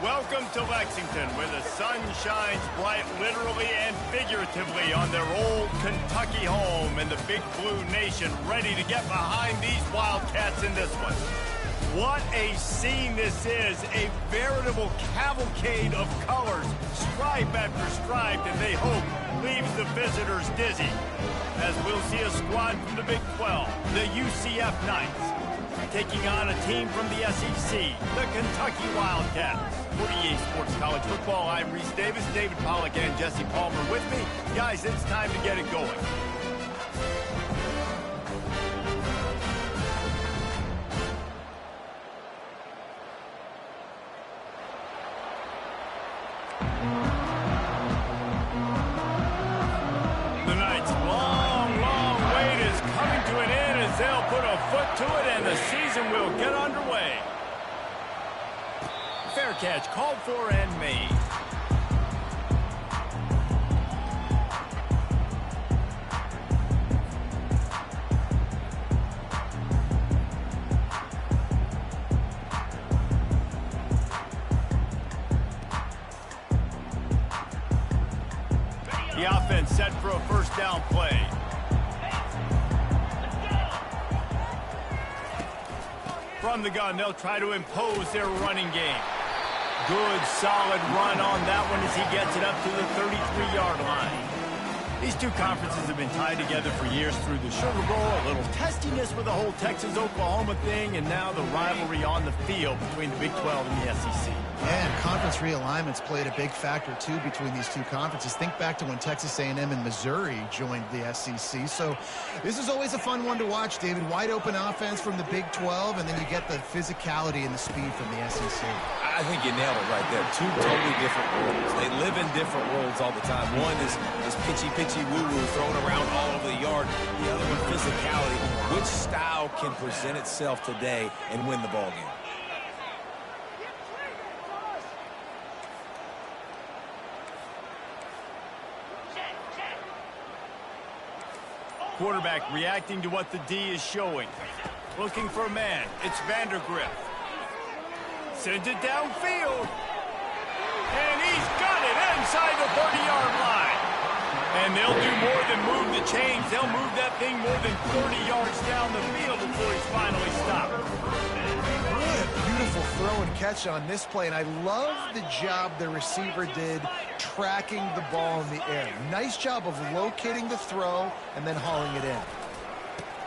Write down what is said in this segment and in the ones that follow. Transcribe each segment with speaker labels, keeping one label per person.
Speaker 1: Welcome to Lexington, where the sun shines bright literally and figuratively on their old Kentucky home, and the Big Blue Nation ready to get behind these Wildcats in this one. What a scene this is, a veritable cavalcade of colors, stripe after stripe, and they hope leaves the visitors dizzy. As we'll see a squad from the Big 12, the UCF Knights, taking on a team from the SEC, the Kentucky Wildcats. For EA Sports College Football, I'm Reese Davis, David Pollack, and Jesse Palmer with me. Guys, it's time to get it going. The Knights' long wait is coming to an end as they'll put a foot to it, and the season will get underway. Fair catch called for and made. The offense set for a first down play. From the gun, they'll try to impose their running game. Good, solid run on that one as he gets it up to the 33-yard line. These two conferences have been tied together for years through the Sugar Bowl, a little testiness with the whole Texas-Oklahoma thing, and now the rivalry on the field between the Big 12 and the SEC.
Speaker 2: Yeah, and conference realignments played a big factor, too, between these two conferences. Think back to when Texas A&M and Missouri joined the SEC. So this is always a fun one to watch, David. Wide open offense from the Big 12, and then you get the physicality and the speed from the SEC.
Speaker 3: I think you nailed it right there. Two totally different worlds. They live in different worlds all the time. One is pitchy woo-woo thrown around all over the yard. The other one, physicality. Which style can present itself today and win the ball game?
Speaker 1: Quarterback reacting to what the D is showing. Looking for a man. It's Vandergriff. Sends it downfield. And he's got it inside the 30-yard line. And they'll do more than move the chains. They'll move that thing more than 30 yards down the field before he's finally stopped.
Speaker 2: What a beautiful throw and catch on this play. And I love the job the receiver did tracking the ball in the air. Nice job of locating the throw and then hauling it in.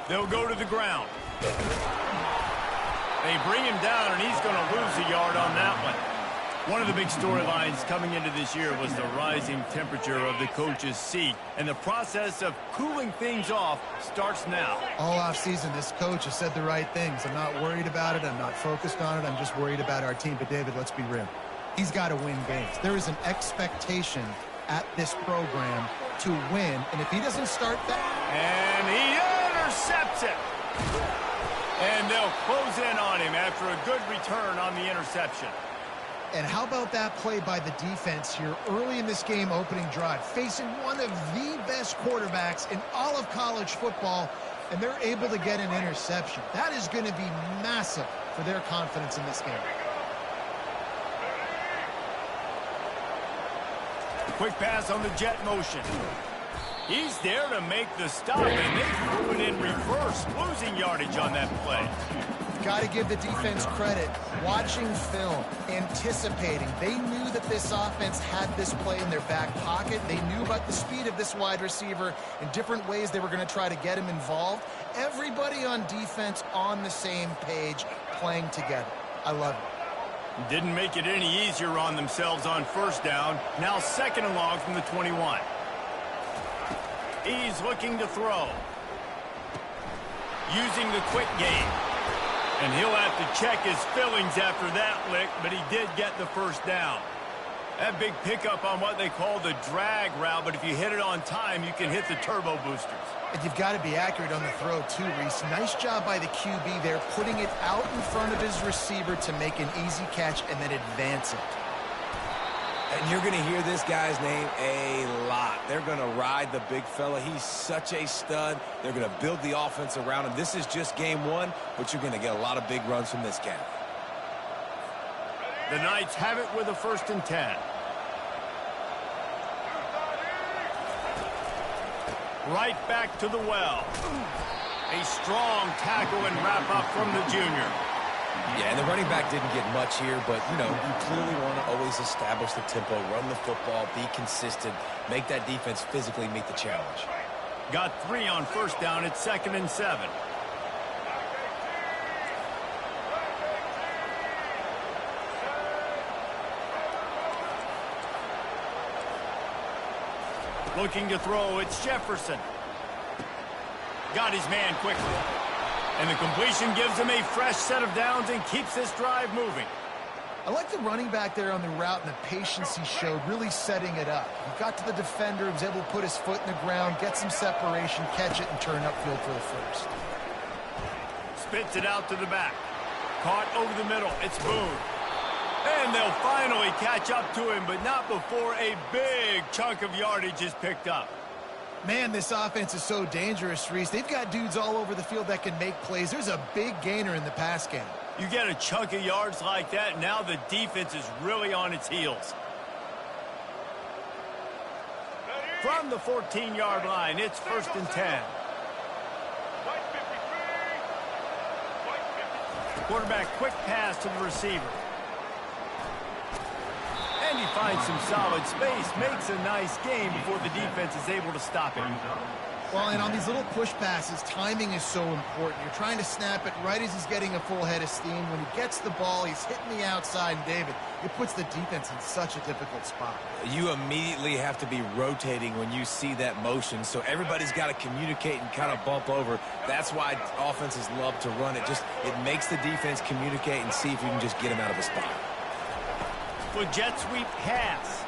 Speaker 1: They'll go to the ground. They bring him down, and he's going to lose a yard on that one. One of the big storylines coming into this year was the rising temperature of the coach's seat, and the process of cooling things off starts now.
Speaker 2: All offseason, this coach has said the right things. I'm not worried about it. I'm not focused on it. I'm just worried about our team. But, David, let's be real. He's got to win games. There is an expectation at this program to win, and if he doesn't start that...
Speaker 1: And he intercepts it. And they'll close in on him after a good return on the interception.
Speaker 2: And how about that play by the defense here early in this game opening drive, facing one of the best quarterbacks in all of college football, and they're able to get an interception. That is going to be massive for their confidence in this game.
Speaker 1: Quick pass on the jet motion. He's there to make the stop, and they threw it in reverse, losing yardage on that play.
Speaker 2: Got to give the defense credit. Watching film, anticipating. They knew that this offense had this play in their back pocket. They knew about the speed of this wide receiver and different ways they were going to try to get him involved. Everybody on defense on the same page, playing together. I love it.
Speaker 1: Didn't make it any easier on themselves on first down. Now second and long from the 21. He's looking to throw. Using the quick game. And he'll have to check his fillings after that lick, but he did get the first down. That big pickup on what they call the drag route, but if you hit it on time, you can hit the turbo boosters.
Speaker 2: And you've got to be accurate on the throw, too, Reese. Nice job by the QB there, putting it out in front of his receiver to make an easy catch and then advance it.
Speaker 3: And you're going to hear this guy's name a lot. They're going to ride the big fella. He's such a stud. They're going to build the offense around him. This is just game one, but you're going to get a lot of big runs from this cat.
Speaker 1: The Knights have it with a 1st and 10. Right back to the well. A strong tackle and wrap-up from the junior.
Speaker 3: Yeah, and the running back didn't get much here, but, you know, you clearly want to always establish the tempo, run the football, be consistent, make that defense physically meet the challenge.
Speaker 1: Got 3 on 1st down. It's 2nd and 7. Looking to throw, it's Jefferson. Got his man quickly. And the completion gives him a fresh set of downs and keeps this drive moving.
Speaker 2: I like the running back there on the route and the patience he showed, really setting it up. He got to the defender, he was able to put his foot in the ground, get some separation, catch it, and turn upfield for the 1st.
Speaker 1: Spits it out to the back. Caught over the middle. It's Boone. And they'll finally catch up to him, but not before a big chunk of yardage is picked up.
Speaker 2: Man, this offense is so dangerous, Reese. They've got dudes all over the field that can make plays. There's a big gainer in the pass game.
Speaker 1: You get a chunk of yards like that, now the defense is really on its heels. From the 14-yard line, it's 1st and 10. Quarterback quick pass to the receiver. And he finds some solid space, makes a nice game before the defense is able to stop him.
Speaker 2: Well, and on these little push passes, timing is so important. You're trying to snap it right as he's getting a full head of steam. When he gets the ball, he's hitting the outside, and David, it puts the defense in such a difficult spot.
Speaker 3: You immediately have to be rotating when you see that motion, so everybody's got to communicate and kind of bump over. That's why offenses love to run it. It makes the defense communicate and see if you can just get him out of a spot.
Speaker 1: With jet sweep pass.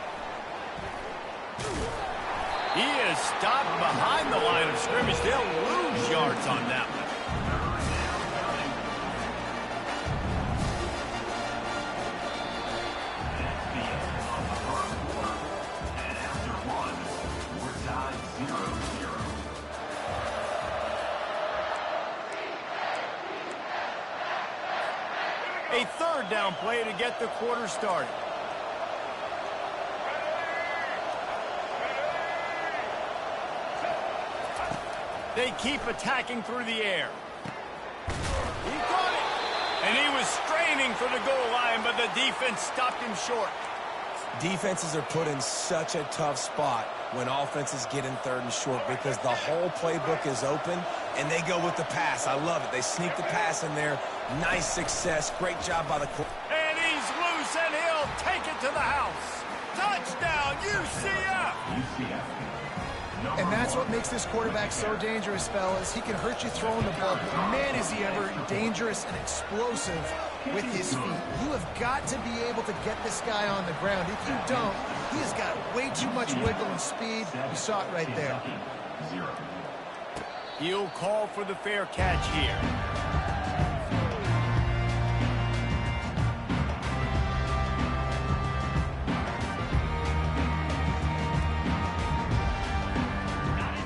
Speaker 1: He is stopped behind the line of scrimmage. They'll lose yards on that one. A 3rd down play to get the quarter started. They keep attacking through the air. He got it. And he was straining for the goal line, but the defense stopped him short.
Speaker 3: Defenses are put in such a tough spot when offenses get in 3rd and short because the whole playbook is open, and they go with the pass. I love it. They sneak the pass in there. Nice success. Great job by the quarterback.
Speaker 1: And he's loose, and he'll take it to the house. Touchdown, UCF!
Speaker 2: And that's what makes this quarterback so dangerous, fellas. He can hurt you throwing the ball, but man, is he ever dangerous and explosive with his feet. You have got to be able to get this guy on the ground. If you don't, he has got way too much wiggle and speed. You saw it right there.
Speaker 1: He'll call for the fair catch here.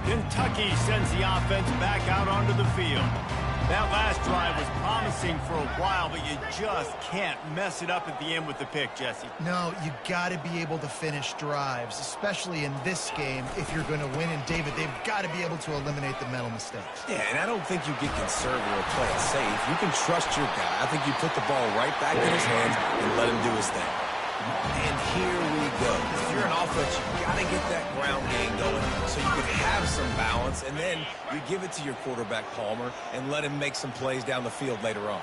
Speaker 1: Kentucky sends the offense back out onto the field. That last drive was promising for a while, but you just can't mess it up at the end with the pick, Jesse.
Speaker 2: No, you got to be able to finish drives, especially in this game if you're going to win. And, David, they've got to be able to eliminate the mental mistakes.
Speaker 3: Yeah, and I don't think you get conservative or play it safe. You can trust your guy. I think you put the ball right back in his hands and let him do his thing. And here we go. If you're an offense, you got to get that ground game going so you can have some balance, and then you give it to your quarterback, Palmer, and let him make some plays down the field later on.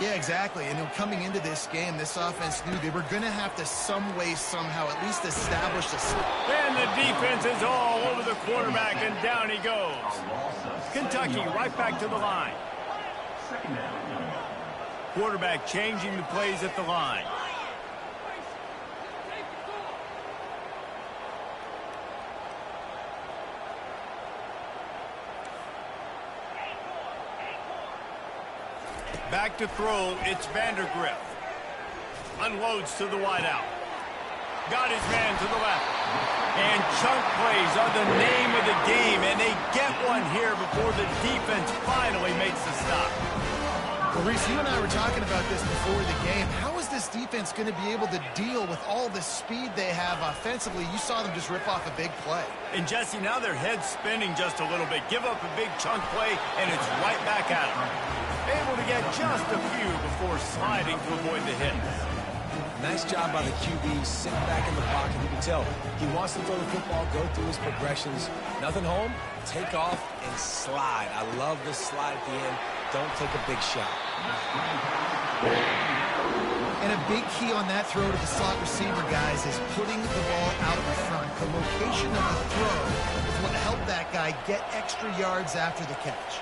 Speaker 2: Yeah, exactly. And coming into this game, this offense knew they were going to have to some way, somehow, at least establish a...
Speaker 1: And the defense is all over the quarterback, and down he goes. Kentucky right back to the line. Quarterback changing the plays at the line. Back to throw, it's Vandergriff. Unloads to the wideout. Got his man to the left. And chunk plays are the name of the game, and they get one here before the defense finally makes the stop.
Speaker 2: Well, Reese, you and I were talking about this before the game. How is this defense going to be able to deal with all the speed they have offensively? You saw them just rip off a big play.
Speaker 1: And, Jesse, now their head's spinning just a little bit. Give up a big chunk play, and it's right back at them. Able to get just a few before sliding to avoid the hit.
Speaker 3: Nice job by the QB, sitting back in the pocket. You can tell he wants to throw the football, go through his progressions. Nothing home, take off and slide. I love this slide at the end. Don't take a big shot.
Speaker 2: And a big key on that throw to the slot receiver, guys, is putting the ball out in front. The location of the throw is what helped that guy get extra yards after the catch.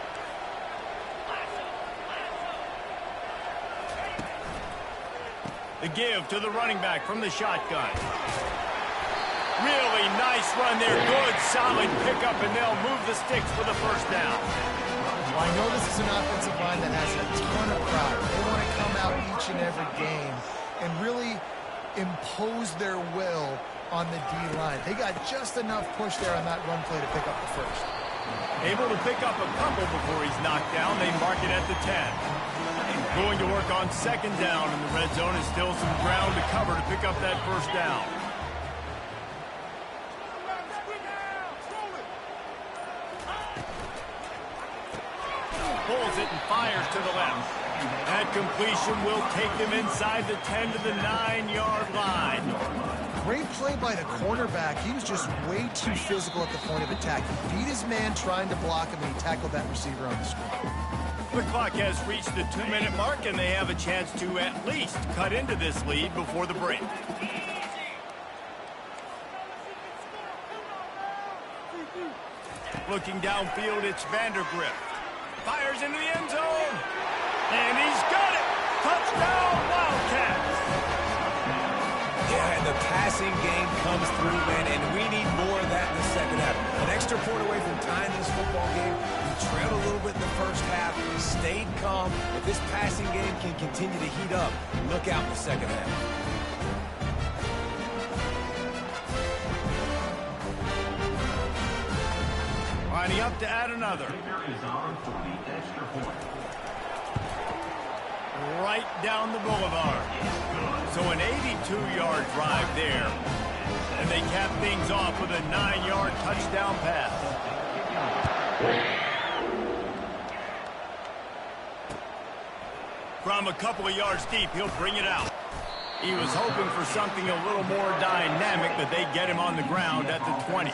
Speaker 1: The give to the running back from the shotgun. Really nice run there. Good, solid pickup, and they'll move the sticks for the first down.
Speaker 2: Well, I know this is an offensive line that has a ton of pride. They want to come out each and every game and really impose their will on the D-line. They got just enough push there on that run play to pick up the first.
Speaker 1: Able to pick up a couple before he's knocked down. They mark it at the 10. Going to work on second down, and the red zone is still some ground to cover to pick up that first down. Pulls it and fires to the left. That completion will take them inside the 10 to the 9-yard line.
Speaker 2: Great play by the cornerback. He was just way too physical at the point of attack. He beat his man trying to block him, and he tackled that receiver on the screen.
Speaker 1: The clock has reached the 2-minute mark, and they have a chance to at least cut into this lead before the break. Looking downfield, it's Vandergrift. Fires into the end zone. And he's got it. Touchdown, Wildcats.
Speaker 3: Yeah, and the passing game comes through, man, and we need more of that in the second half. An extra point away from tying this football game. We trailed a little bit in the first half, stayed calm. If this passing game can continue to heat up, look out in the second half.
Speaker 1: Lining up to add another. Right down the boulevard. So an 82-yard drive there. And they cap things off with a 9-yard touchdown pass. From a couple of yards deep, he'll bring it out. He was hoping for something a little more dynamic, but they get him on the ground at the 20.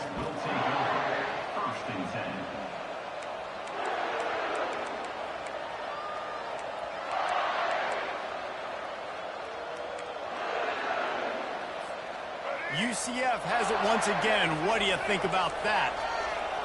Speaker 1: UCF has it once again. What do you think about that?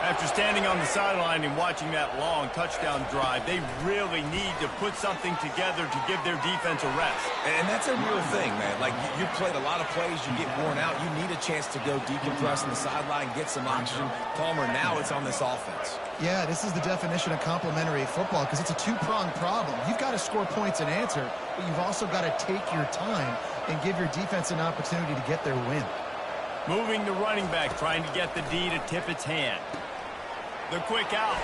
Speaker 1: After standing on the sideline and watching that long touchdown drive, they really need to put something together to give their defense a rest.
Speaker 3: And that's a real thing, man. Like, you played a lot of plays, you get worn out, you need a chance to go decompress on the sideline, get some oxygen. Palmer, now it's on this offense.
Speaker 2: Yeah, this is the definition of complementary football because it's a two-pronged problem. You've got to score points and answer, but you've also got to take your time and give your defense an opportunity to get their win.
Speaker 1: Moving the running back, trying to get the D to tip its hand. The quick out.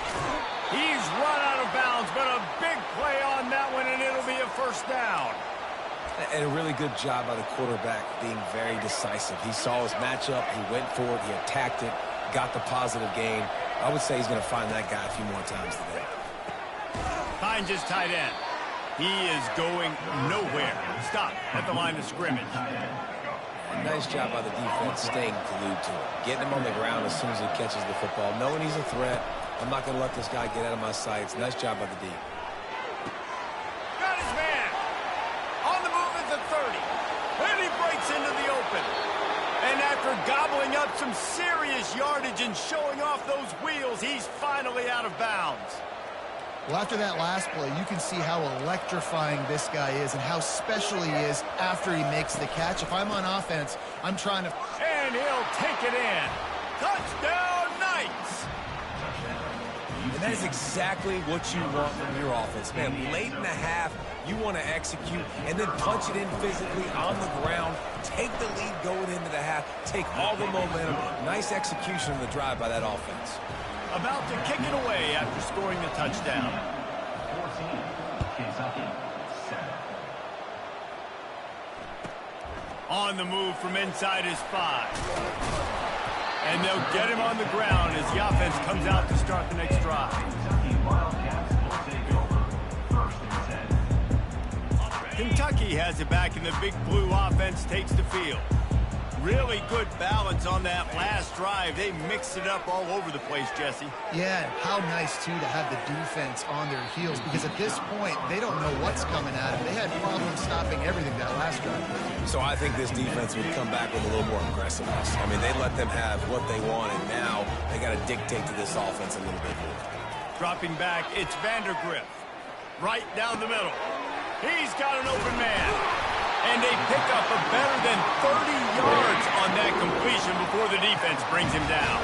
Speaker 1: He's run out of bounds, but a big play on that one, and it'll be a first down.
Speaker 3: And a really good job by the quarterback being very decisive. He saw his matchup, he went for it, he attacked it, got the positive gain. I would say he's going to find that guy a few more times today.
Speaker 1: Finds his tight end. He is going nowhere. Stop at the line of scrimmage.
Speaker 3: Nice job by the defense staying glued to it. Getting him on the ground as soon as he catches the football. Knowing he's a threat. I'm not going to let this guy get out of my sights. Nice job by the D.
Speaker 1: Got his man. On the move at the 30. And he breaks into the open. And after gobbling up some serious yardage and showing off those wheels, he's finally out of bounds.
Speaker 2: Well, after that last play, you can see how electrifying this guy is and how special he is after he makes the catch. If I'm on offense, I'm trying to...
Speaker 1: And he'll take it in. Touchdown, Knights!
Speaker 3: And that is exactly what you want from your offense, man. Late in the half, you want to execute and then punch it in physically on the ground, take the lead going into the half, take all the momentum. Nice execution of the drive by that offense.
Speaker 1: About to kick it away after scoring the touchdown. On the move from inside his 5. And they'll get him on the ground as the offense comes out to start the next drive. Kentucky has it back, and the Big Blue offense takes the field. Really good balance on that last drive. They mixed it up all over the place, Jesse.
Speaker 2: Yeah, how nice, too, to have the defense on their heels, because at this point, they don't know what's coming at them. They had problems stopping everything that last drive.
Speaker 3: So I think this defense would come back with a little more aggressiveness. I mean, they let them have what they want, and now they got to dictate to this offense a little bit more.
Speaker 1: Dropping back, it's Vandergriff. Right down the middle. He's got an open man. And they pick up a better than 30 yards on that completion before the defense brings him down.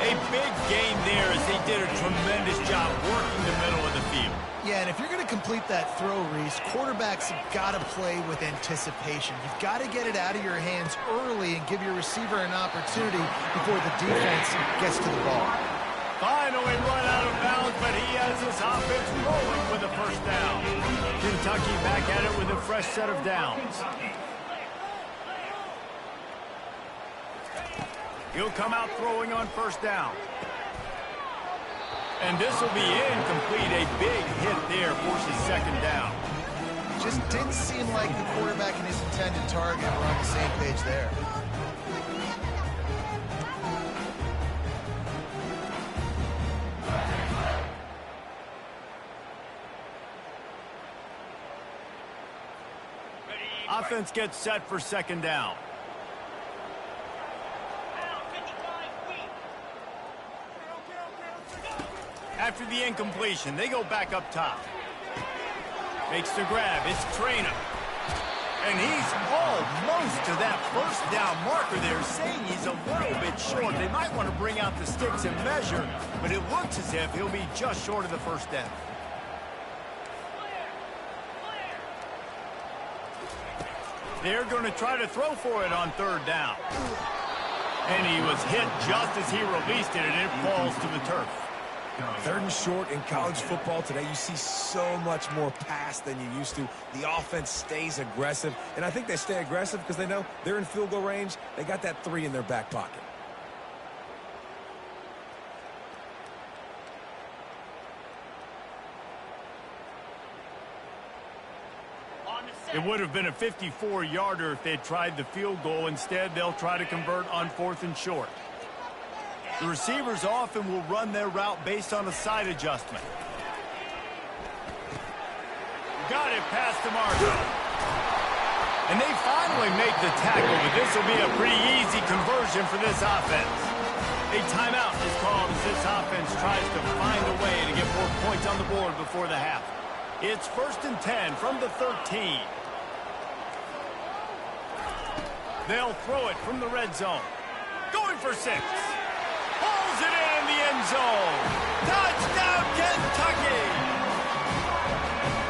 Speaker 1: A big gain there as they did a tremendous job working the middle of the field.
Speaker 2: Yeah, and if you're going to complete that throw, Reese, quarterbacks have got to play with anticipation. You've got to get it out of your hands early and give your receiver an opportunity before the defense gets to the ball.
Speaker 1: Finally run out of bounds, but he has his offense rolling with a first down. Kentucky back at it with a fresh set of downs. He'll come out throwing on first down. And this will be incomplete. A big hit there forces second down.
Speaker 2: Just didn't seem like the quarterback and his intended target were on the same page there.
Speaker 1: Offense gets set for second down. After the incompletion, they go back up top. Makes the grab. It's Trainer. And he's almost to that first down marker there, saying he's a little bit short. They might want to bring out the sticks and measure, but it looks as if he'll be just short of the first down. They're going to try to throw for it on third down. And he was hit just as he released it, and it falls to the turf.
Speaker 3: Third and short in college football today, you see so much more pass than you used to. The offense stays aggressive, and I think they stay aggressive because they know they're in field goal range. They got that 3 in their back pocket.
Speaker 1: It would have been a 54-yarder if they'd tried the field goal. Instead, they'll try to convert on fourth and short. The receivers often will run their route based on a side adjustment. Got it past DeMarco. And they finally make the tackle, but this will be a pretty easy conversion for this offense. A timeout is called as this offense tries to find a way to get more points on the board before the half. It's 1st and 10 from the 13. They'll throw it from the red zone. Going for 6. Pulls it in the end zone. Touchdown, Kentucky!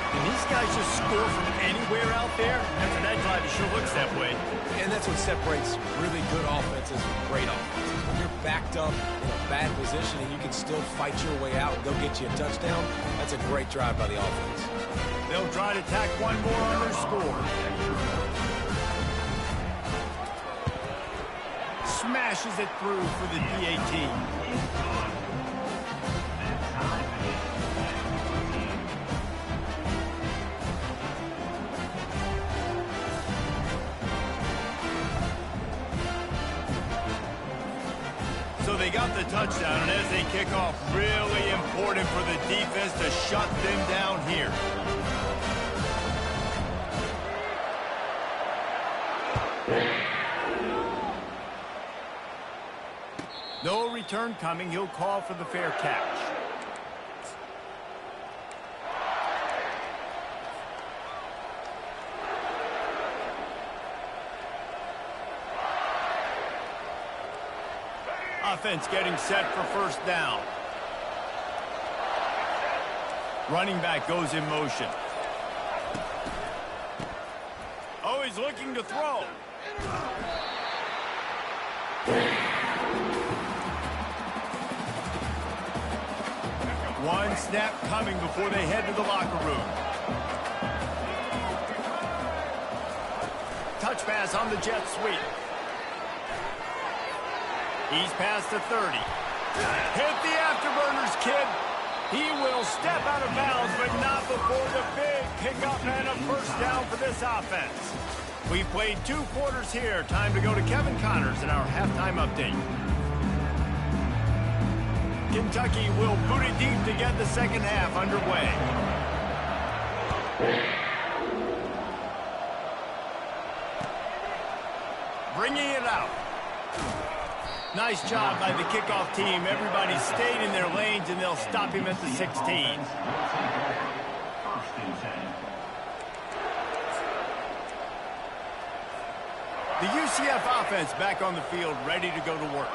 Speaker 1: Can these guys just score from anywhere out there? After that drive, it sure looks that way.
Speaker 3: And that's what separates really good offenses from great offenses. When you're backed up in a bad position and you can still fight your way out and go get you a touchdown, that's a great drive by the offense.
Speaker 1: They'll try to tack one more on their score. Smashes it through for the PAT. So they got the touchdown, and as they kick off, really important for the defense to shut them down here. No return coming. He'll call for the fair catch. Offense getting set for first down. Running back goes in motion. Oh, he's looking to throw. One snap coming before they head to the locker room. Touch pass on the jet sweep. He's past the 30. Hit the afterburners, kid. He will step out of bounds, but not before the big pickup and a first down for this offense. We've played 2 quarters here. Time to go to Kevin Connors in our halftime update. Kentucky will boot it deep to get the second half underway. Bringing it out. Nice job by the kickoff team. Everybody stayed in their lanes, and they'll stop him at the 16. The UCF offense back on the field, ready to go to work.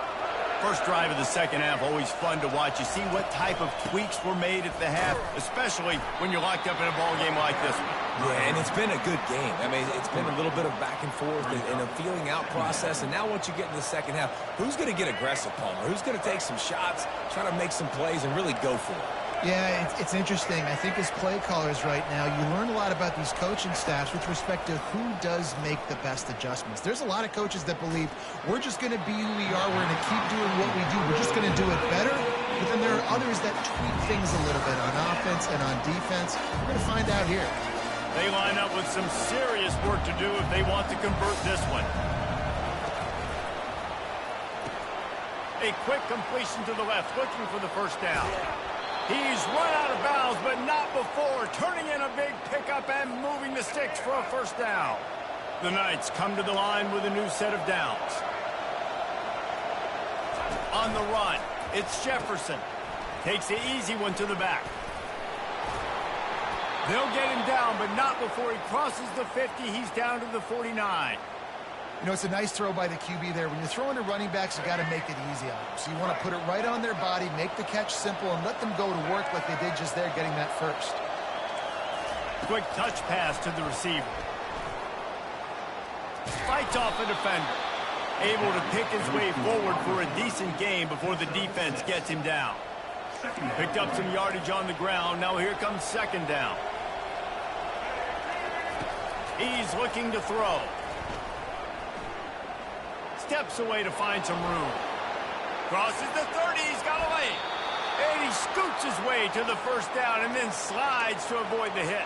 Speaker 1: First drive of the second half, always fun to watch. You see what type of tweaks were made at the half, especially when you're locked up in a ball game like this one.
Speaker 3: Yeah, and it's been a good game. I mean, it's been a little bit of back and forth and a feeling out process. And now once you get in the second half, who's going to get aggressive, Palmer? Who's going to take some shots, try to make some plays, and really go for it?
Speaker 2: Yeah, it's interesting. I think as play callers right now, you learn a lot about these coaching staffs with respect to who does make the best adjustments. There's a lot of coaches that believe we're just going to be who we are. We're going to keep doing what we do. We're just going to do it better. But then there are others that tweak things a little bit on offense and on defense. We're going to find out here.
Speaker 1: They line up with some serious work to do if they want to convert this one. A quick completion to the left, looking for the first down. He's run out of bounds, but not before turning in a big pickup and moving the sticks for a first down. The Knights come to the line with a new set of downs. On the run, it's Jefferson. Takes the easy one to the back. They'll get him down, but not before he crosses the 50. He's down to the 49.
Speaker 2: You know, it's a nice throw by the QB there. When you're throwing to running backs, you got to make it easy on them. So you want to put it right on their body, make the catch simple, and let them go to work like they did just there, getting that first.
Speaker 1: Quick touch pass to the receiver. Fights off a defender. Able to pick his way forward for a decent gain before the defense gets him down. Picked up some yardage on the ground. Now here comes second down. He's looking to throw. Steps away to find some room. Crosses the 30. He's got a lane. And he scoots his way to the first down and then slides to avoid the hit.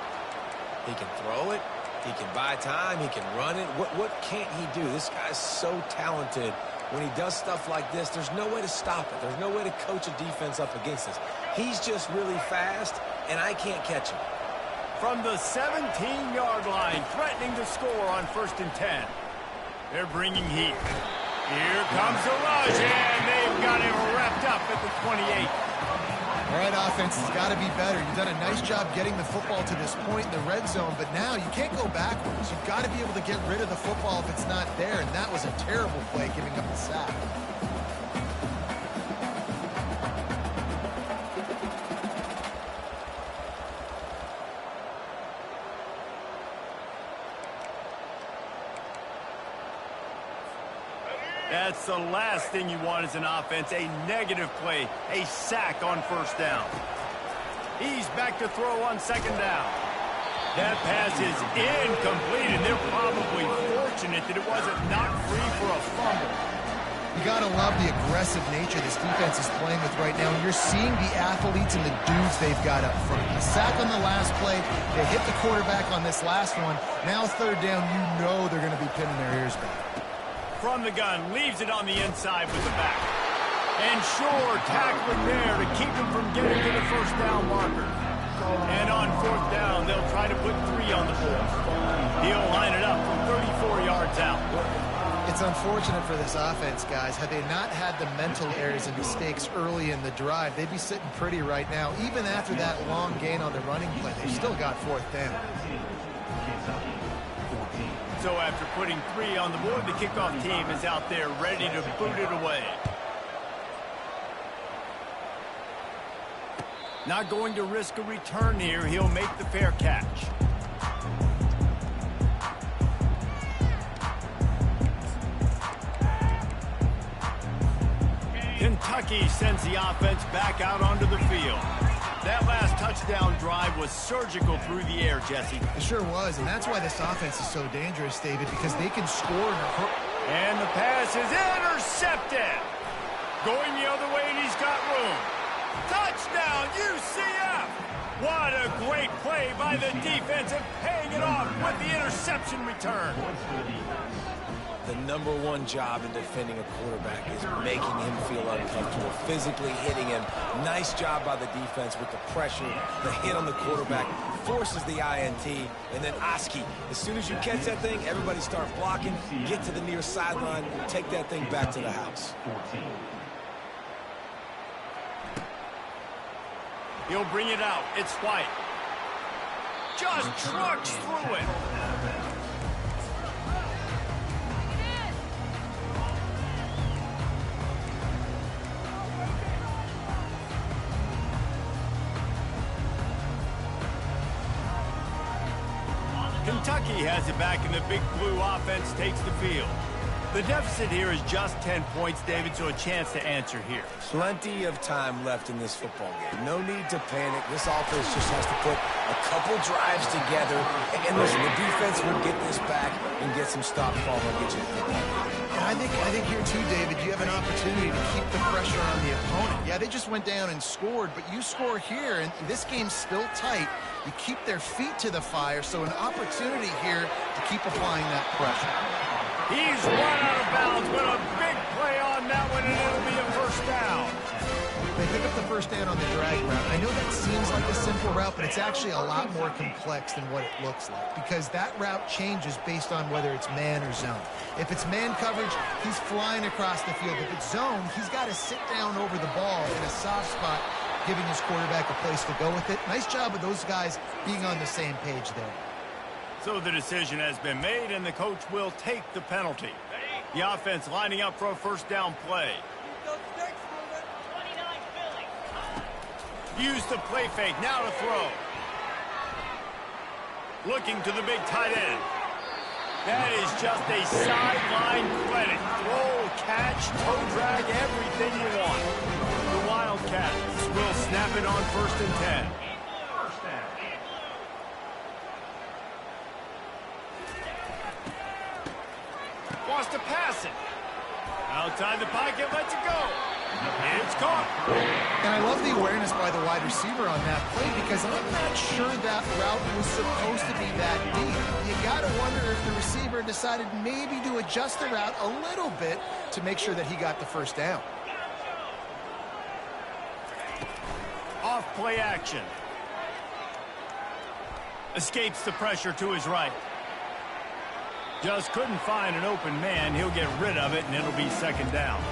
Speaker 3: He can throw it. He can buy time. He can run it. What can't he do? This guy's so talented. When he does stuff like this, there's no way to stop it. There's no way to coach a defense up against this. He's just really fast, and I can't catch him.
Speaker 1: From the 17-yard line, threatening to score on 1st and 10. They're bringing heat. Here comes the rush, and they've got him wrapped up at the 28.
Speaker 2: All right, offense has got to be better. You've done a nice job getting the football to this point in the red zone, but now you can't go backwards. You've got to be able to get rid of the football if it's not there, and that was a terrible play, giving up the sack.
Speaker 1: That's the last thing you want as an offense, a negative play, a sack on first down. He's back to throw on second down. That pass is incomplete, and they're probably fortunate that it wasn't knocked free for a fumble.
Speaker 2: You got to love the aggressive nature this defense is playing with right now. And you're seeing the athletes and the dudes they've got up front. A sack on the last play. They hit the quarterback on this last one. Now third down, you know they're going to be pinning their ears back.
Speaker 1: From the gun, leaves it on the inside with the back. And sure, tackling there to keep him from getting to the first down marker. And on fourth down, they'll try to put 3 on the board. He'll line it up from 34 yards out.
Speaker 2: It's unfortunate for this offense, guys. Had they not had the mental errors and mistakes early in the drive, they'd be sitting pretty right now. Even after that long gain on the running play, they've still got fourth down.
Speaker 1: So after putting 3 on the board, the kickoff team is out there ready to boot it away. Not going to risk a return here. He'll make the fair catch. Kentucky sends the offense back out onto the field. That last touchdown drive was surgical through the air, Jesse.
Speaker 2: It sure was, and that's why this offense is so dangerous, David, because they can score
Speaker 1: and the pass is intercepted. Going the other way, and he's got room. Touchdown, UCF! What a great play by the defense and paying it off with the interception return.
Speaker 3: The #1 job in defending a quarterback is making him feel uncomfortable, physically hitting him. Nice job by the defense with the pressure. The hit on the quarterback forces the INT. And then Oski, as soon as you catch that thing, everybody start blocking, get to the near sideline, take that thing back to the house.
Speaker 1: He'll bring it out. It's White. Just trucks through it. Kentucky has it back, and the Big Blue offense takes the field. The deficit here is just 10 points, David, so a chance to answer here.
Speaker 3: Plenty of time left in this football game. No need to panic. This offense just has to put a couple drives together. And listen, the defense will get this back and get some stops following and get you the football game.
Speaker 2: I think here too, David, you have an opportunity to keep the pressure on the opponent. Yeah, they just went down and scored, but you score here, and this game's still tight. You keep their feet to the fire, so an opportunity here to keep applying that pressure.
Speaker 1: He's run out of bounds, but a big play on that one, and it'll be a first down.
Speaker 2: They pick up the first down on the drag route. I know that seems like a simple route, but it's actually a lot more complex than what it looks like, because that route changes based on whether it's man or zone. If it's man coverage, he's flying across the field. If it's zone, he's got to sit down over the ball in a soft spot, giving his quarterback a place to go with it. Nice job of those guys being on the same page there.
Speaker 1: So the decision has been made, and the coach will take the penalty. The offense lining up for a first down play. Use the play fake, now to throw. Looking to the big tight end. That is just a sideline credit. Throw, catch, toe drag, everything you want. The Wildcats will snap it on 1st and 10. Wants to pass it. Outside the pocket, lets it go. It's caught.
Speaker 2: And I love the awareness by the wide receiver on that play, because I'm not sure that route was supposed to be that deep. You got to wonder if the receiver decided maybe to adjust the route a little bit to make sure that he got the first down.
Speaker 1: Off play action. Escapes the pressure to his right. Just couldn't find an open man. He'll get rid of it, and it'll be 2nd down.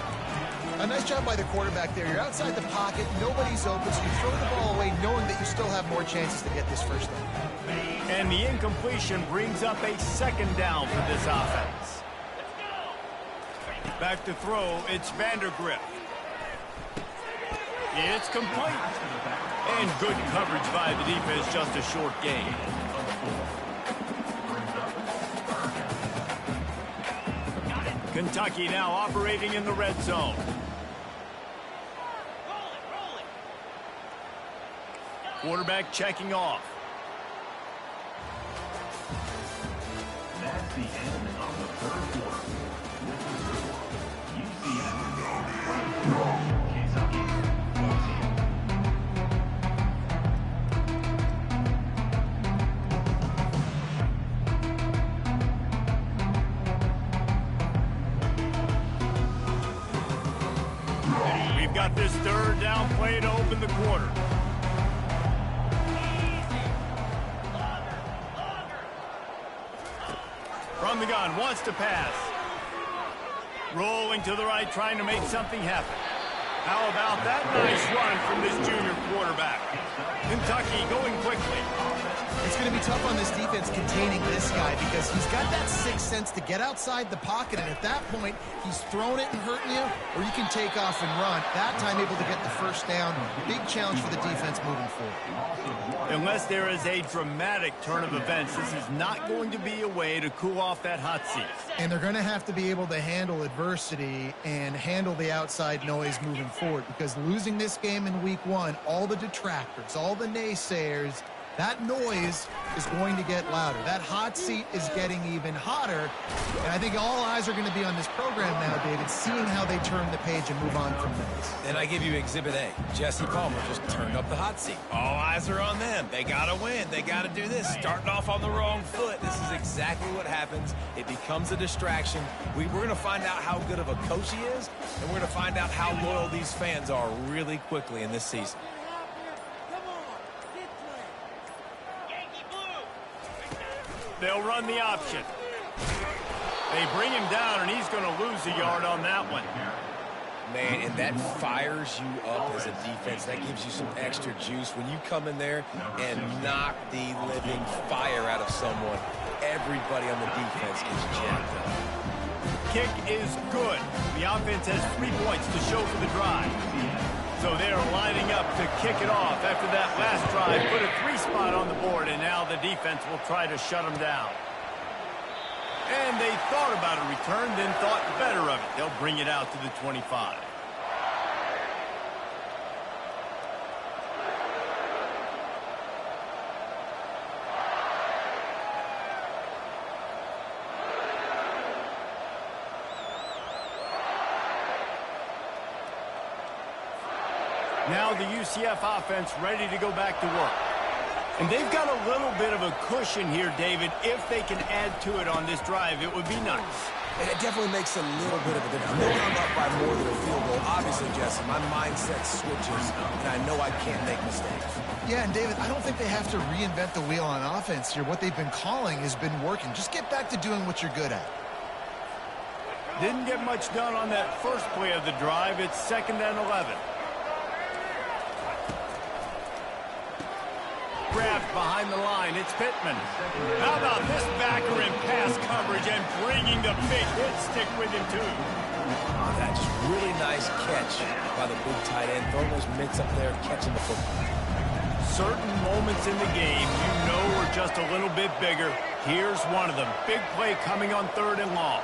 Speaker 2: A nice job by the quarterback there. You're outside the pocket. Nobody's open, so you throw the ball away knowing that you still have more chances to get this first down.
Speaker 1: And the incompletion brings up a 2nd down for this offense. Back to throw. It's Vandergrift. It's complete. And good coverage by the defense. Just a short gain. Kentucky now operating in the red zone. Quarterback checking off.
Speaker 4: That's the end of the 3rd quarter. This is the score. UCF Kentucky
Speaker 1: 14. We've got this 3rd down play to open the quarter. From the gun, wants to pass. Rolling to the right, trying to make something happen. How about that nice run from this junior quarterback? Kentucky going quickly.
Speaker 2: It's going to be tough on this defense containing this guy because he's got that sixth sense to get outside the pocket, and at that point, he's throwing it and hurting you, or you can take off and run. That time, able to get the first down. Big challenge for the defense moving forward.
Speaker 1: Unless there is a dramatic turn of events, this is not going to be a way to cool off that hot seat.
Speaker 2: And they're going to have to be able to handle adversity and handle the outside noise moving forward, because losing this game in week 1, all the detractors, all the naysayers, that noise is going to get louder. That hot seat is getting even hotter. And I think all eyes are going to be on this program now, David, seeing how they turn the page and move on from this.
Speaker 3: And I give you Exhibit A. Jesse Palmer just turned up the hot seat. All eyes are on them. They got to win. They got to do this. Starting off on the wrong foot. This is exactly what happens. It becomes a distraction. We're going to find out how good of a coach he is, and we're going to find out how loyal these fans are really quickly in this season.
Speaker 1: They'll run the option. They bring him down, and he's going to lose a yard on that one.
Speaker 3: Man, and that fires you up as a defense. That gives you some extra juice. When you come in there and knock the living fire out of someone, everybody on the defense gets jacked up.
Speaker 1: Kick is good. The offense has 3 points to show for the drive. So they're lining up to kick it off after that last drive. Put a 3 spot on the board, and now the defense will try to shut them down. And they thought about a return, then thought better of it. They'll bring it out to the 25. Now the UCF offense ready to go back to work. And they've got a little bit of a cushion here, David. If they can add to it on this drive, it would be nice.
Speaker 3: And it definitely makes a little bit of a difference. Knowing I'm up by more than a field goal, obviously, Jesse, my mindset switches, and I know I can't make mistakes.
Speaker 2: Yeah, and David, I don't think they have to reinvent the wheel on offense here. What they've been calling has been working. Just get back to doing what you're good at.
Speaker 1: Didn't get much done on that first play of the drive. It's 2nd and 11. Grabbed behind the line. It's Pittman. How about this backer in pass coverage and bringing the big hit stick with him, too?
Speaker 3: Oh, that's really nice catch by the big tight end. Throwing those mitts up there, catching the football.
Speaker 1: Certain moments in the game you know are just a little bit bigger. Here's one of them. Big play coming on 3rd and long.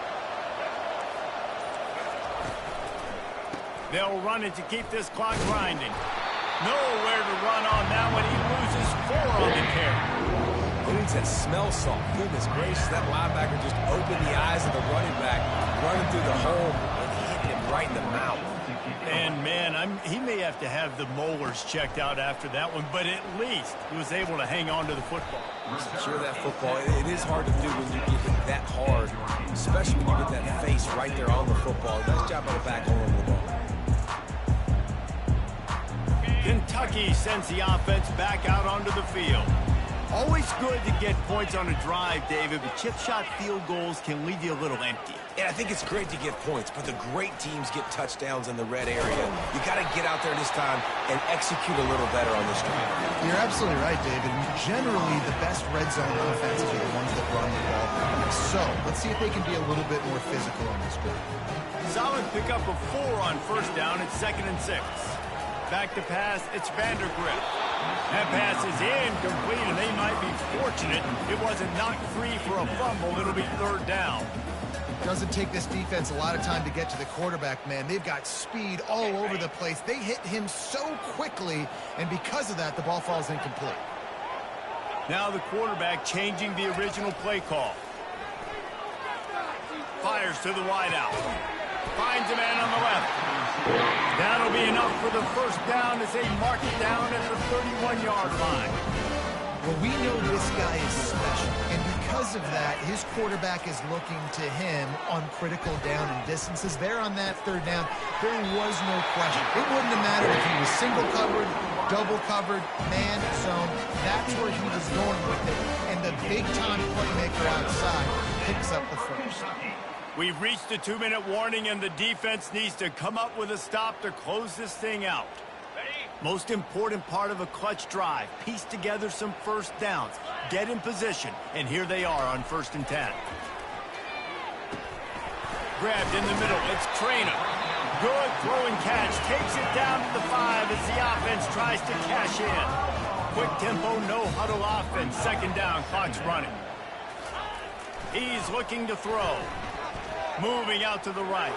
Speaker 1: They'll run it to keep this clock grinding. Nowhere to run on that one. He loses 4 on the carry.
Speaker 3: Who needs that smell salt? Goodness gracious, that linebacker just opened the eyes of the running back, running through the hole and hitting him right in the mouth.
Speaker 1: And, man, he may have to have the molars checked out after that one, but at least he was able to hang on to the football.
Speaker 3: Secure that football. It is hard to do when you get hit that hard, especially when you get that face right there on the football. Nice job on the back holding the ball.
Speaker 1: Kentucky sends the offense back out onto the field. Always good to get points on a drive, David, but chip shot field goals can leave you a little empty.
Speaker 3: And I think it's great to get points, but the great teams get touchdowns in the red area. You got to get out there this time and execute a little better on this drive.
Speaker 2: You're absolutely right, David. Generally, the best red zone offenses are the ones that run the ball. So, let's see if they can be a little bit more physical on this drive.
Speaker 1: Solid pickup of 4 on 1st down. It's 2nd and 6. Back to pass, it's Vandergrift. That pass is incomplete, and they might be fortunate it wasn't knocked free for a fumble. It'll be 3rd down.
Speaker 2: Doesn't take this defense a lot of time to get to the quarterback, man. They've got speed all over the place. They hit him so quickly, and because of that, the ball falls incomplete.
Speaker 1: Now the quarterback changing the original play call. Fires to the wideout. Finds a man on the left. That'll be enough for the 1st down as they mark it down at the 31-yard line.
Speaker 2: Well, we know this guy is special, and because of that, his quarterback is looking to him on critical down and distances. There on that 3rd down, there was no question. It wouldn't have mattered if he was single covered, double covered, man zone. That's where he was going with it, and the big-time playmaker outside picks up the 1st.
Speaker 1: We've reached the 2-minute warning, and the defense needs to come up with a stop to close this thing out.
Speaker 5: Ready?
Speaker 1: Most important part of a clutch drive. Piece together some first downs. Get in position. And here they are on 1st and 10. Grabbed in the middle. It's Trainer. Good throwing catch. Takes it down to the 5 as the offense tries to cash in. Quick tempo, no huddle offense. 2nd down. Clock's running. He's looking to throw. Moving out to the right.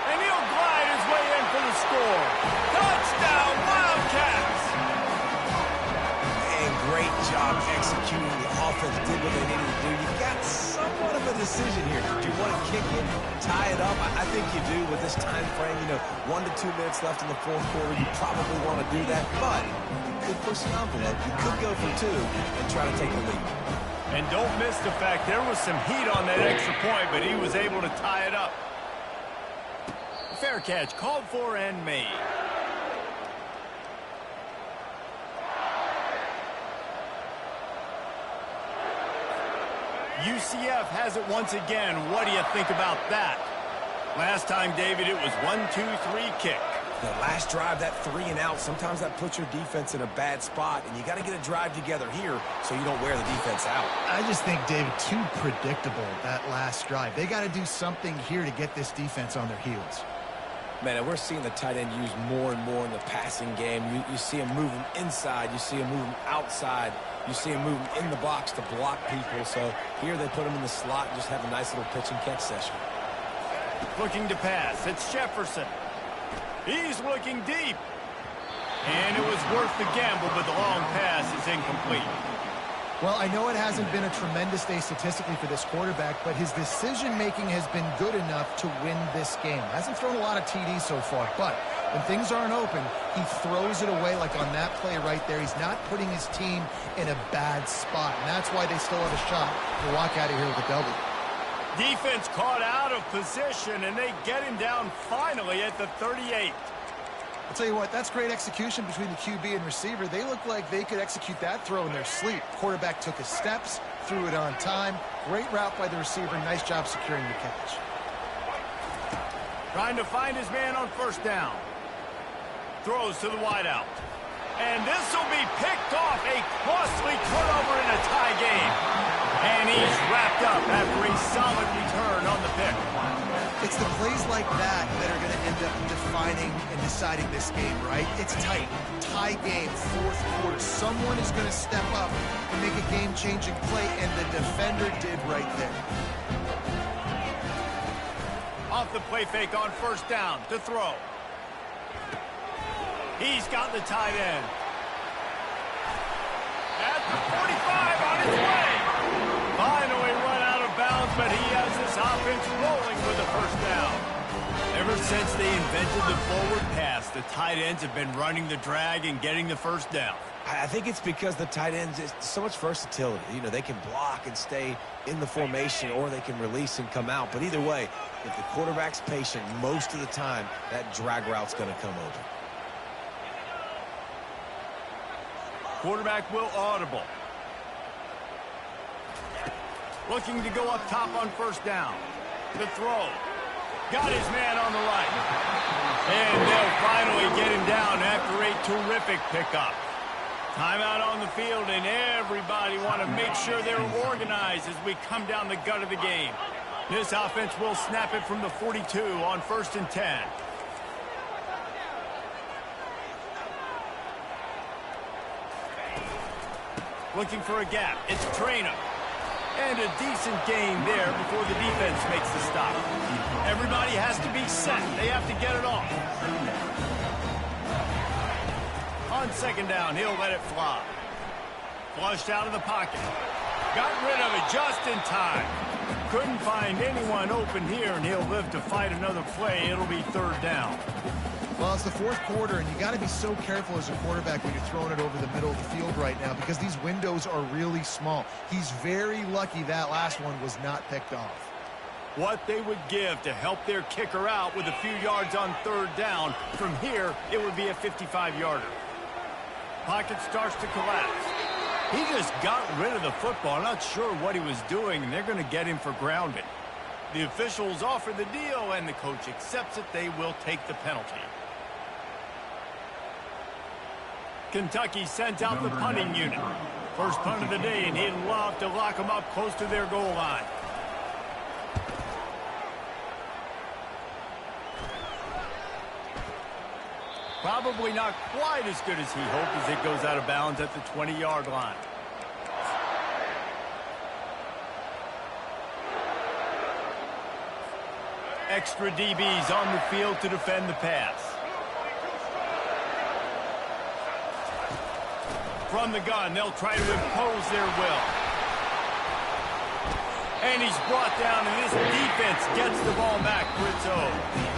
Speaker 1: And he'll glide his way in for the score. Touchdown, Wildcats!
Speaker 3: And great job executing. The offense did what they needed to do. You got somewhat of a decision here. Do you want to kick it, tie it up? I think you do with this time frame. 1 to 2 minutes left in the 4th quarter. You probably want to do that, but you could push the envelope. You could go for 2 and try to take the lead.
Speaker 1: And don't miss the fact there was some heat on that extra point, but he was able to tie it up. Fair catch called for and made. UCF has it once again. What do you think about that? Last time, David, it was 1-2-3 kick.
Speaker 3: The last drive, that 3 and out, sometimes that puts your defense in a bad spot, and you got to get a drive together here so you don't wear the defense out.
Speaker 2: I just think, David, too predictable, that last drive. They got to do something here to get this defense on their heels.
Speaker 3: Man, we're seeing the tight end used more and more in the passing game. You see him moving inside. You see him moving outside. You see him moving in the box to block people. So here they put him in the slot and just have a nice little pitch and catch session.
Speaker 1: Looking to pass. It's Jefferson. He's looking deep. And it was worth the gamble, but the long pass is incomplete.
Speaker 2: Well, I know it hasn't been a tremendous day statistically for this quarterback, but his decision-making has been good enough to win this game. Hasn't thrown a lot of TDs so far, but when things aren't open, he throws it away like on that play right there. He's not putting his team in a bad spot, and that's why they still have a shot to walk out of here with a W.
Speaker 1: Defense caught out of position, and they get him down finally at the 38.
Speaker 2: I'll tell you what, that's great execution between the QB and receiver. They look like they could execute that throw in their sleep. Quarterback took his steps, threw it on time. Great route by the receiver. Nice job securing the catch.
Speaker 1: Trying to find his man on 1st down. Throws to the wideout. And this will be picked off. A costly turnover in a tie game. And he's wrapped up after a solid return on the pick.
Speaker 2: It's the plays like that that are going to end up defining and deciding this game, right? It's tight. Tie game, 4th quarter. Someone is going to step up and make a game-changing play, and the defender did right there.
Speaker 1: Off the play fake on 1st down to throw. He's got the tight end. At the 45 on its way. Finally run out of bounds, but he has this offense rolling with a 1st down. Ever since they invented the forward pass, the tight ends have been running the drag and getting the 1st down.
Speaker 3: I think it's because the tight ends is so much versatility. They can block and stay in the formation, or they can release and come out. But either way, if the quarterback's patient, most of the time, that drag route's going to come over.
Speaker 1: Quarterback will audible. Looking to go up top on 1st down. The throw. Got his man on the right. And they'll finally get him down after a terrific pickup. Timeout on the field, and everybody want to make sure they're organized as we come down the gut of the game. This offense will snap it from the 42 on 1st and 10. Looking for a gap. It's Trainer. And a decent gain there before the defense makes the stop. Everybody has to be set. They have to get it off. On 2nd down, he'll let it fly. Flushed out of the pocket. Got rid of it just in time. Couldn't find anyone open here, and he'll live to fight another play. It'll be 3rd down.
Speaker 2: Well, it's the 4th quarter, and you got to be so careful as a quarterback when you're throwing it over the middle of the field right now, because these windows are really small. He's very lucky that last one was not picked off.
Speaker 1: What they would give to help their kicker out with a few yards on 3rd down. From here, it would be a 55-yarder. Pocket starts to collapse. He just got rid of the football. Not sure what he was doing, and they're going to get him for grounding. The officials offer the deal, and the coach accepts it. They will take the penalty. Kentucky sent out the punting unit. First punt of the day, and he'd love to lock them up close to their goal line. Probably not quite as good as he hoped as it goes out of bounds at the 20-yard line. Extra DBs on the field to defend the pass. From the gun, they'll try to impose their will. And he's brought down, and this defense gets the ball back for its own.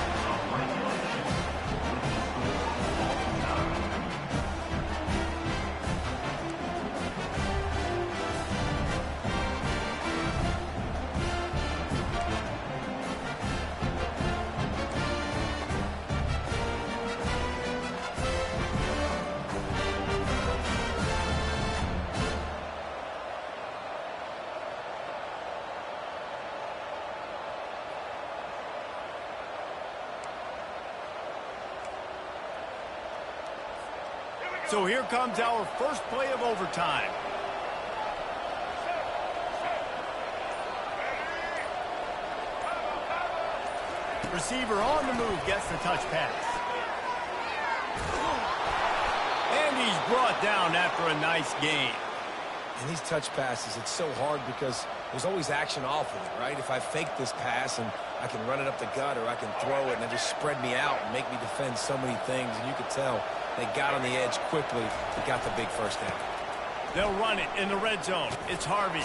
Speaker 1: So here comes our first play of overtime. Receiver on the move gets the touch pass. And he's brought down after a nice gain.
Speaker 3: And these touch passes, it's so hard because there's always action off of it, right? If I fake this pass and I can run it up the gut, or I can throw it and it just spread me out and make me defend so many things, and you could tell they got on the edge quickly to got the big first down.
Speaker 1: They'll run it in the red zone. It's Harvey.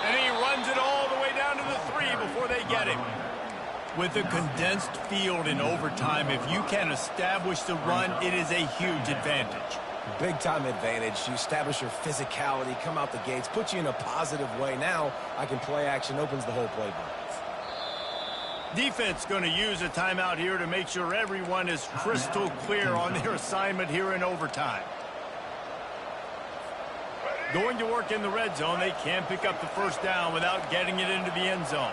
Speaker 1: And he runs it all the way down to the 3 before they get him. With a condensed field in overtime, if you can establish the run, it is a huge advantage.
Speaker 3: Big-time advantage. You establish your physicality, come out the gates, put you in a positive way. Now I can play action, opens the whole playbook.
Speaker 1: Defense going to use a timeout here to make sure everyone is crystal clear on their assignment here in overtime. Going to work in the red zone, they can't pick up the first down without getting it into the end zone.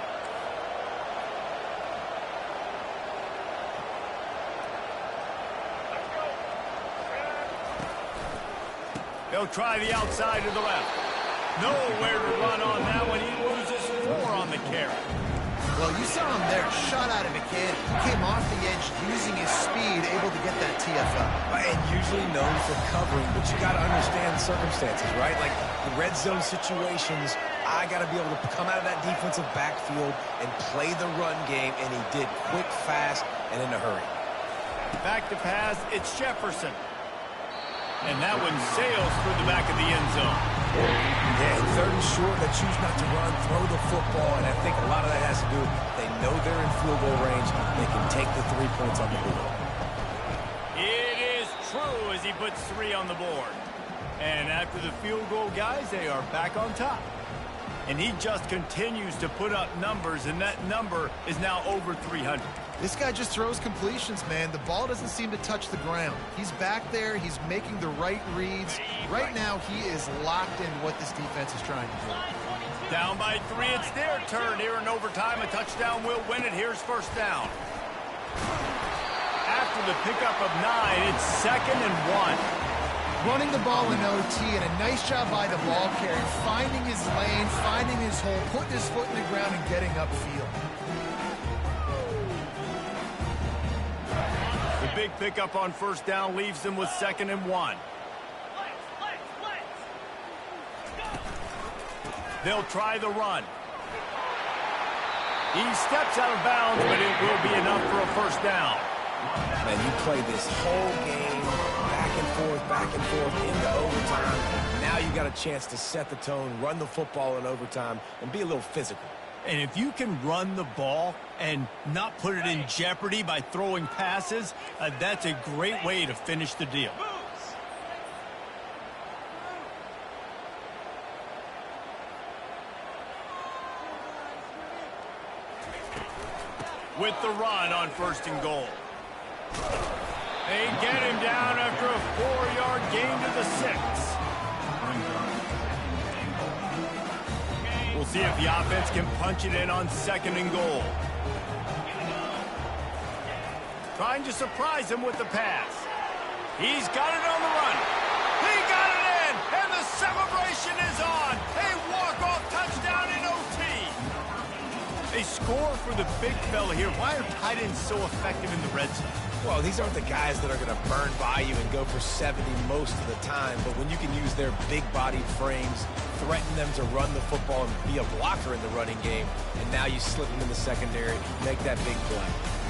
Speaker 1: They'll try the outside to the left. Nowhere to run on that one. He loses 4 on the carry.
Speaker 2: Well, you saw him there, shot out of a cannon. He came off the edge using his speed, able to get that TFL.
Speaker 3: And usually known for covering, but you got to understand the circumstances, right? Like the red zone situations, I got to be able to come out of that defensive backfield and play the run game, and he did quick, fast, and in a hurry.
Speaker 1: Back to pass, it's Jefferson. And that one sails through the back of the end zone.
Speaker 3: Yeah, 3rd and short, they choose not to run, throw the football, and I think a lot of that has to do with they know they're in field goal range. They can take the 3 points on the board.
Speaker 1: It is true as he puts 3 on the board. And after the field goal, guys, they are back on top. And he just continues to put up numbers, and that number is now over 300.
Speaker 2: This guy just throws completions, man. The ball doesn't seem to touch the ground. He's back there. He's making the right reads. Right now, he is locked in what this defense is trying to do.
Speaker 1: Down by 3, it's their turn here in overtime. A touchdown will win it. Here's first down. After the pickup of 9, it's 2nd and 1.
Speaker 2: Running the ball in OT, and a nice job by the ball carrier, finding his lane, finding his hole, putting his foot in the ground, and getting upfield.
Speaker 1: The big pickup on first down leaves them with 2nd and 1. They'll try the run. He steps out of bounds, but it will be enough for a first down.
Speaker 3: Man, you play this whole game back and forth into overtime. Now you got a chance to set the tone, run the football in overtime, and be a little physical.
Speaker 1: And if you can run the ball and not put it in jeopardy by throwing passes, that's a great way to finish the deal. With the run on 1st and goal. They get him down after a 4-yard gain to the 6. We'll see if the offense can punch it in on 2nd and goal. Trying to surprise him with the pass. He's got it on the run. He got it in, and the celebration is on. A walk-off touchdown in OT. They score for the big fella here. Why are tight ends so effective in the red zone?
Speaker 3: Well, these aren't the guys that are going to burn by you and go for 70 most of the time, but when you can use their big-bodied frames, threaten them to run the football and be a blocker in the running game, and now you slip them in the secondary, make that big play.